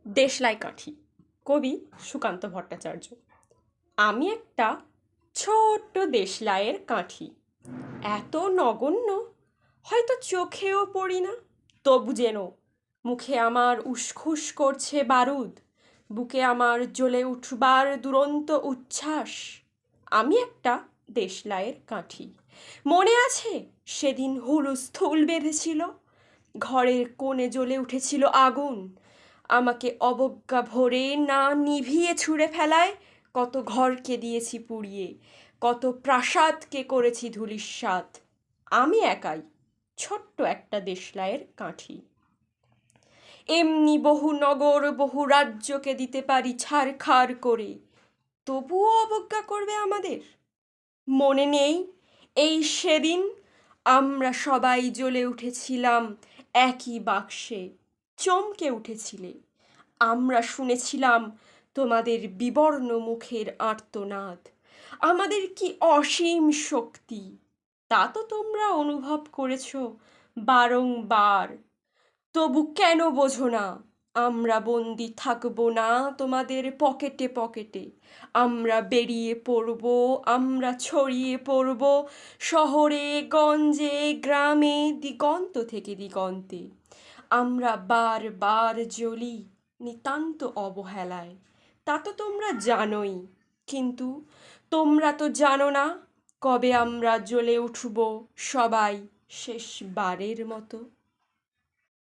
দেশলাই কাঠি, কবি সুকান্ত ভট্টাচার্য। আমি একটা ছোট্ট দেশলাইয়ের কাঠি, এত নগণ্য হয়তো চোখেও পড়ি না, তবু যেন মুখে আমার উসখুস করছে বারুদ, বুকে আমার জ্বলে উঠবার দুরন্ত উচ্ছ্বাস। আমি একটা দেশলাইয়ের কাঠি। মনে আছে সেদিন হুলস্থুল বেঁধেছিল, ঘরের কোণে জ্বলে উঠেছিল আগুন, আমাকে অবজ্ঞা ভরে না নিভিয়ে ছুঁড়ে ফেলায় কত ঘরকে দিয়েছি পুড়িয়ে, কত প্রাসাদকে করেছি ধূলিসাৎ। আমি একাই ছোট্ট একটা দেশলাইয়ের কাঠি। এমনি বহু নগর বহু রাজ্যকে দিতে পারি ছারখার করে, তবুও অবজ্ঞা করবে আমাদের। মনে নেই এই সেদিন আমরা সবাই জ্বলে উঠেছিলাম একই বাক্সে, চমকে উঠেছিলে। আমরা শুনেছিলাম তোমাদের বিবর্ণ মুখের আর্তনাদ। আমাদের কি অসীম শক্তি, তা তো তোমরা অনুভব করেছ বারংবার। তবু কেন বোঝো না আমরা বন্দি থাকবো না তোমাদের পকেটে পকেটে। আমরা বেরিয়ে পড়ব, আমরা ছড়িয়ে পড়ব শহরে গঞ্জে গ্রামে দিগন্ত থেকে দিগন্তে। আমরা বারবার জ্বলি নিতান্ত অবহেলায়, তা তো তোমরা জানোই। কিন্তু তোমরা তো জানো না কবে আমরা জ্বলে উঠব সবাই শেষবারের মতো।